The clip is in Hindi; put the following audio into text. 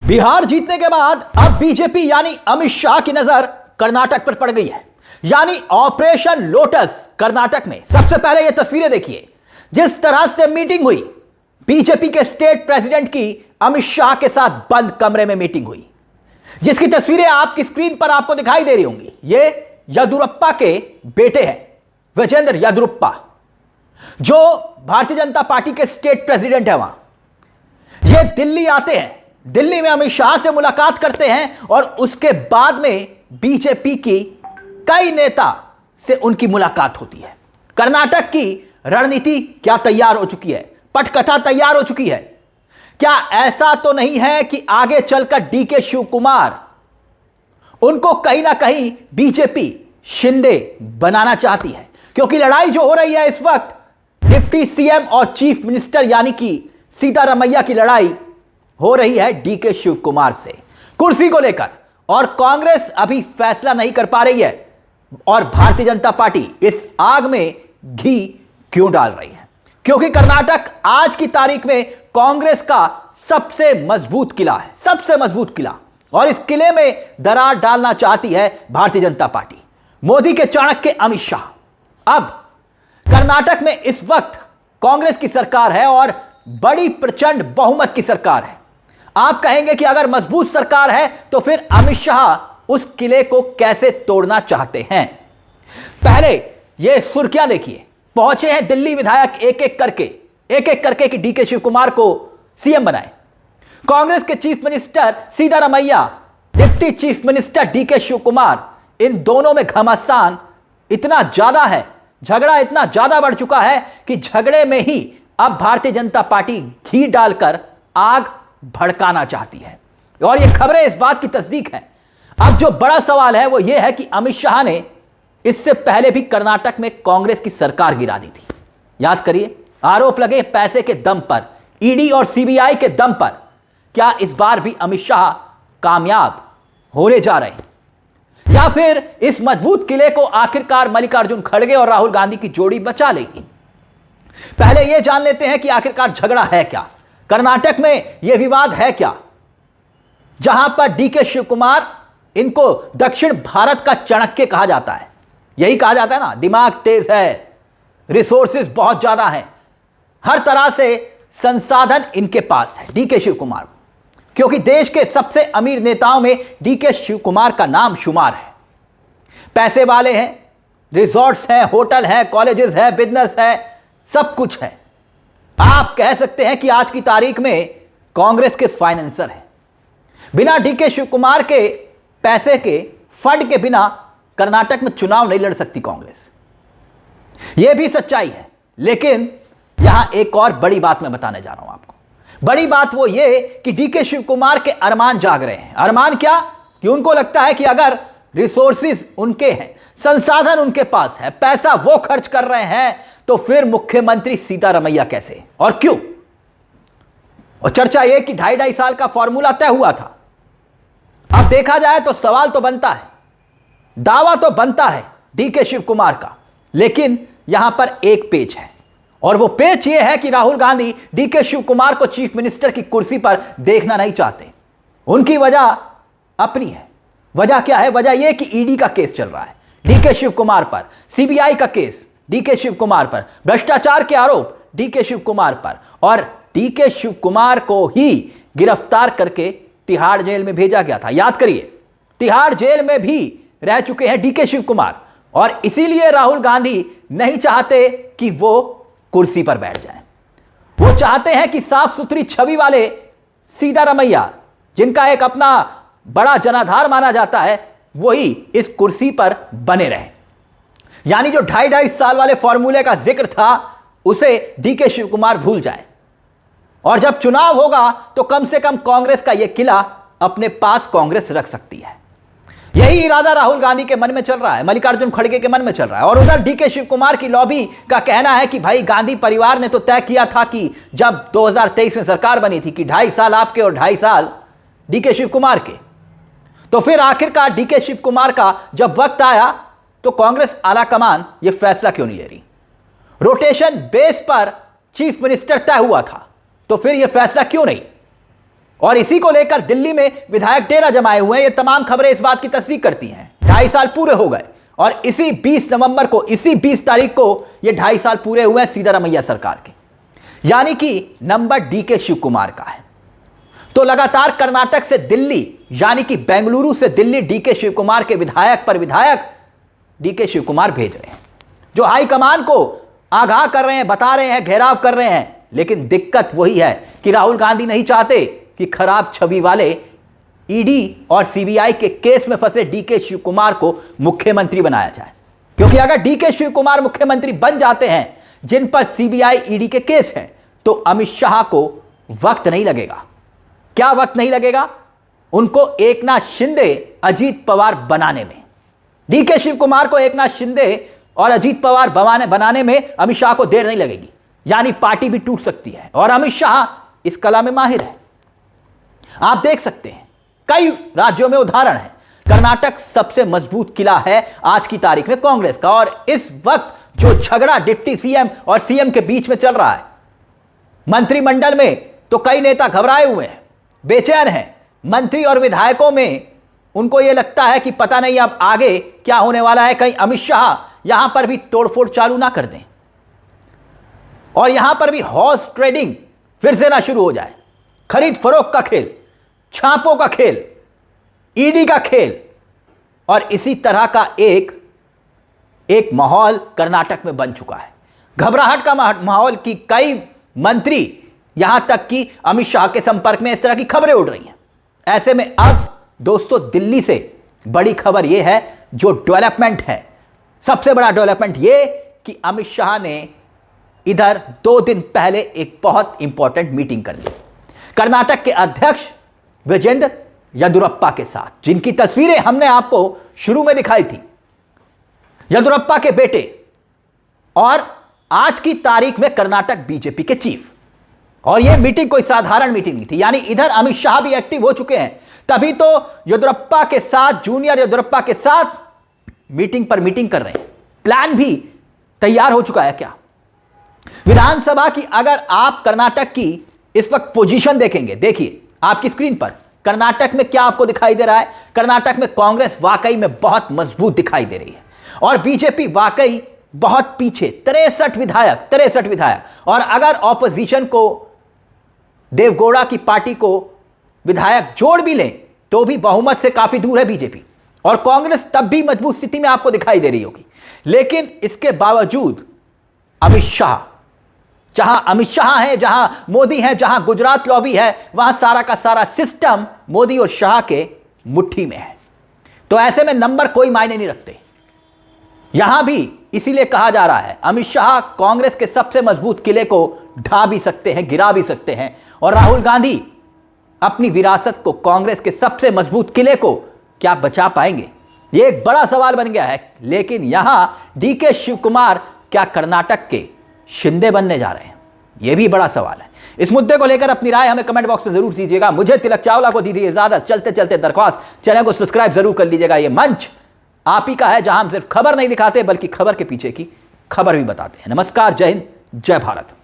बिहार जीतने के बाद अब बीजेपी यानी अमित शाह की नजर कर्नाटक पर पड़ गई है। यानी ऑपरेशन लोटस कर्नाटक में। सबसे पहले यह तस्वीरें देखिए, जिस तरह से मीटिंग हुई बीजेपी के स्टेट प्रेसिडेंट की अमित शाह के साथ बंद कमरे में मीटिंग हुई, जिसकी तस्वीरें आपकी स्क्रीन पर आपको दिखाई दे रही होंगी। ये येदियुरप्पा के बेटे हैं, विजेंद्र येदियुरप्पा, जो भारतीय जनता पार्टी के स्टेट प्रेसिडेंट है। वहां ये दिल्ली आते हैं, दिल्ली में अमित शाह से मुलाकात करते हैं और उसके बाद में बीजेपी की कई नेता से उनकी मुलाकात होती है। कर्नाटक की रणनीति क्या तैयार हो चुकी है, पटकथा तैयार हो चुकी है। क्या ऐसा तो नहीं है कि आगे चलकर डीके शिव कुमार उनको कहीं ना कहीं बीजेपी शिंदे बनाना चाहती है? क्योंकि लड़ाई जो हो रही है इस वक्त डिप्टी सीएम और चीफ मिनिस्टर यानी कि सीतारमैया की लड़ाई हो रही है डीके शिव कुमार से कुर्सी को लेकर, और कांग्रेस अभी फैसला नहीं कर पा रही है। और भारतीय जनता पार्टी इस आग में घी क्यों डाल रही है? क्योंकि कर्नाटक आज की तारीख में कांग्रेस का सबसे मजबूत किला है, सबसे मजबूत किला, और इस किले में दरार डालना चाहती है भारतीय जनता पार्टी। मोदी के चाणक्य अमित शाह। अब कर्नाटक में इस वक्त कांग्रेस की सरकार है और बड़ी प्रचंड बहुमत की सरकार है। आप कहेंगे कि अगर मजबूत सरकार है तो फिर अमित शाह उस किले को कैसे तोड़ना चाहते हैं? पहले यह सुर्खियां देखिए। पहुंचे हैं दिल्ली विधायक एक एक करके कि डीके शिव कुमार को सीएम बनाए। कांग्रेस के chief minister Siddaramaiah, deputy chief minister DK Shivakumar, इन दोनों में घमासान इतना ज्यादा है, झगड़ा इतना ज्यादा बढ़ चुका है कि झगड़े में ही अब भारतीय जनता पार्टी घी डालकर आग भड़काना चाहती है। और ये खबरें इस बात की तस्दीक है। अब जो बड़ा सवाल है वो ये है कि अमित शाह ने इससे पहले भी कर्नाटक में कांग्रेस की सरकार गिरा दी थी। याद करिए, आरोप लगे पैसे के दम पर, ईडी और सीबीआई के दम पर। क्या इस बार भी अमित शाह कामयाब होने जा रहे हैं, या फिर इस मजबूत किले को आखिरकार मल्लिकार्जुन खड़गे और राहुल गांधी की जोड़ी बचा लेगी? पहले यह जान लेते हैं कि आखिरकार झगड़ा है क्या, कर्नाटक में यह विवाद है क्या, जहां पर डीके शिव कुमार, इनको दक्षिण भारत का चाणक्य कहा जाता है। यही कहा जाता है ना, दिमाग तेज है, रिसोर्सेज बहुत ज्यादा है, हर तरह से संसाधन इनके पास है डीके शिव कुमार। क्योंकि देश के सबसे अमीर नेताओं में डीके शिव कुमार का नाम शुमार है। पैसे वाले हैं, रिजॉर्ट्स हैं, होटल है, कॉलेजेस है, बिजनेस है, सब कुछ है। आप कह सकते हैं कि आज की तारीख में कांग्रेस के फाइनेंसर हैं। बिना डीके शिव कुमार के पैसे के फंड के बिना कर्नाटक में चुनाव नहीं लड़ सकती कांग्रेस। यह भी सच्चाई है। लेकिन यहां एक और बड़ी बात मैं बताने जा रहा हूं आपको। बड़ी बात वो ये कि डीके शिव कुमार के अरमान जाग रहे हैं। अरमान क्या? कि उनको लगता है कि अगर रिसोर्सेज उनके हैं, संसाधन उनके पास है, पैसा वो खर्च कर रहे हैं, तो फिर मुख्यमंत्री सीतारमैया कैसे और क्यों? और चर्चा यह कि 2.5 साल का फॉर्मूला तय हुआ था। अब देखा जाए तो सवाल तो बनता है, दावा तो बनता है डीके शिव कुमार का, लेकिन यहां पर एक पेच है, और वो पेच ये है कि राहुल गांधी डीके शिव कुमार को चीफ मिनिस्टर की कुर्सी पर देखना नहीं चाहते। उनकी वजह अपनी है। वजह क्या है? वजह यह कि ईडी का केस चल रहा है डीके शिव कुमार पर, सीबीआई का केस डीके शिव कुमार पर, भ्रष्टाचार के आरोप डीके शिव कुमार पर, और डीके शिव कुमार को ही गिरफ्तार करके तिहाड़ जेल में भेजा गया था। याद करिए, तिहाड़ जेल में भी रह चुके हैं डीके शिव कुमार, और इसीलिए राहुल गांधी नहीं चाहते कि वो कुर्सी पर बैठ जाएं। वो चाहते हैं कि साफ सुथरी छवि वाले सीतारमैया, जिनका एक अपना बड़ा जनाधार माना जाता है, वही इस कुर्सी पर बने रहे। यानी जो 2.5 साल वाले फॉर्मूले का जिक्र था, उसे डीके शिव कुमार भूल जाए, और जब चुनाव होगा तो कम से कम कांग्रेस का यह किला अपने पास कांग्रेस रख सकती है। यही इरादा राहुल गांधी के मन में चल रहा है, मल्लिकार्जुन खड़गे के मन में चल रहा है। और उधर डीके शिव कुमार की लॉबी का कहना है कि भाई, गांधी परिवार ने तो तय किया था कि जब 2023 में सरकार बनी थी कि 2.5 साल आपके और 2.5 साल डीके शिव कुमार के। तो फिर आखिरकार डीके शिव कुमार का जब वक्त आया तो कांग्रेस आलाकमान यह फैसला क्यों नहीं ले रही? रोटेशन बेस पर चीफ मिनिस्टर तय हुआ था, तो फिर यह फैसला क्यों नहीं? और इसी को लेकर दिल्ली में विधायक डेरा जमाए हुए हैं। ये तमाम खबरें इस बात की तस्दीक करती हैं। 2.5 साल पूरे हो गए और इसी 20 नवंबर को, इसी 20 तारीख को ये 2.5 साल पूरे हुए हैं सिद्धारमैया सरकार के, यानी कि नंबर डीके शिव कुमार का है। तो लगातार कर्नाटक से दिल्ली, यानी कि बेंगलुरु से दिल्ली डीके शिव कुमार के विधायक पर विधायक डीके शिव कुमार भेज रहे हैं, जो हाईकमान को आगाह कर रहे हैं, बता रहे हैं, घेराव कर रहे हैं। लेकिन दिक्कत वही है कि राहुल गांधी नहीं चाहते कि खराब छवि वाले ईडी और सीबीआई के केस में फंसे डीके शिव कुमार को मुख्यमंत्री बनाया जाए, क्योंकि अगर डीके शिव कुमार मुख्यमंत्री बन जाते हैं जिन पर सीबीआई ईडी के केस हैं, तो अमित शाह को वक्त नहीं लगेगा। क्या वक्त नहीं लगेगा? उनको एकनाथ शिंदे, अजीत पवार बनाने में। डीके शिव कुमार को एकनाथ शिंदे और अजीत पवार बनाने में अमित शाह को देर नहीं लगेगी, यानी पार्टी भी टूट सकती है। और अमित शाह इस कला में माहिर है। आप देख सकते हैं कई राज्यों में उदाहरण है। कर्नाटक सबसे मजबूत किला है आज की तारीख में कांग्रेस का, और इस वक्त जो झगड़ा डिप्टी सीएम और सीएम के बीच में चल रहा है, मंत्रिमंडल में तो कई नेता घबराए हुए हैं, बेचैन हैं। मंत्री और विधायकों में उनको यह लगता है कि पता नहीं अब आगे क्या होने वाला है, कहीं अमित शाह यहां पर भी तोड़फोड़ चालू ना कर दें और यहां पर भी हॉर्स ट्रेडिंग फिर से ना शुरू हो जाए। खरीद फरोख्त का खेल, छापों का खेल, ईडी का खेल, और इसी तरह का एक माहौल कर्नाटक में बन चुका है। घबराहट का माहौल कि कई मंत्री, यहां तक कि अमित शाह के संपर्क में इस तरह की खबरें उड़ रही हैं। ऐसे में अब दोस्तों दिल्ली से बड़ी खबर यह है, जो डेवलपमेंट है, सबसे बड़ा डेवलपमेंट यह कि अमित शाह ने इधर 2 दिन पहले एक बहुत इंपॉर्टेंट मीटिंग कर ली कर्नाटक के अध्यक्ष विजेंद्र येदियुरप्पा के साथ, जिनकी तस्वीरें हमने आपको शुरू में दिखाई थी। येदियुरप्पा के बेटे, और आज की तारीख में कर्नाटक बीजेपी के चीफ। और यह मीटिंग कोई साधारण मीटिंग नहीं थी, यानी इधर अमित शाह भी एक्टिव हो चुके हैं, तभी तो येदियुरप्पा के साथ, जूनियर येदियुरप्पा के साथ मीटिंग पर मीटिंग कर रहे हैं। प्लान भी तैयार हो चुका है क्या? विधानसभा की अगर आप कर्नाटक की इस वक्त पोजीशन देखेंगे, देखिए आपकी स्क्रीन पर कर्नाटक में क्या आपको दिखाई दे रहा है। कर्नाटक में कांग्रेस वाकई में बहुत मजबूत दिखाई दे रही है और बीजेपी वाकई बहुत पीछे, 63 विधायक। और अगर ऑपोजिशन को, देवगौड़ा की पार्टी को विधायक जोड़ भी लें तो भी बहुमत से काफी दूर है बीजेपी, और कांग्रेस तब भी मजबूत स्थिति में आपको दिखाई दे रही होगी। लेकिन इसके बावजूद अमित शाह, जहां अमित शाह है, जहां मोदी है, जहां गुजरात लॉबी है, वहां सारा का सारा सिस्टम मोदी और शाह के मुट्ठी में है। तो ऐसे में नंबर कोई मायने नहीं रखते। यहां भी इसीलिए कहा जा रहा है अमित शाह कांग्रेस के सबसे मजबूत किले को ढा भी सकते हैं, गिरा भी सकते हैं, और राहुल गांधी अपनी विरासत को, कांग्रेस के सबसे मजबूत किले को क्या बचा पाएंगे? यह एक बड़ा सवाल बन गया है। लेकिन यहां डीके शिव कुमार क्या कर्नाटक के शिंदे बनने जा रहे हैं? यह भी बड़ा सवाल है। इस मुद्दे को लेकर अपनी राय हमें कमेंट बॉक्स में जरूर दीजिएगा। मुझे तिलक चावला को दीजिए इजाजत। चलते चलते दरख्वास्त, चैनल को सब्सक्राइब जरूर कर लीजिएगा। यह मंच आप ही का है, जहां हम सिर्फ खबर नहीं दिखाते बल्कि खबर के पीछे की खबर भी बताते हैं। नमस्कार, जय हिंद, जय भारत।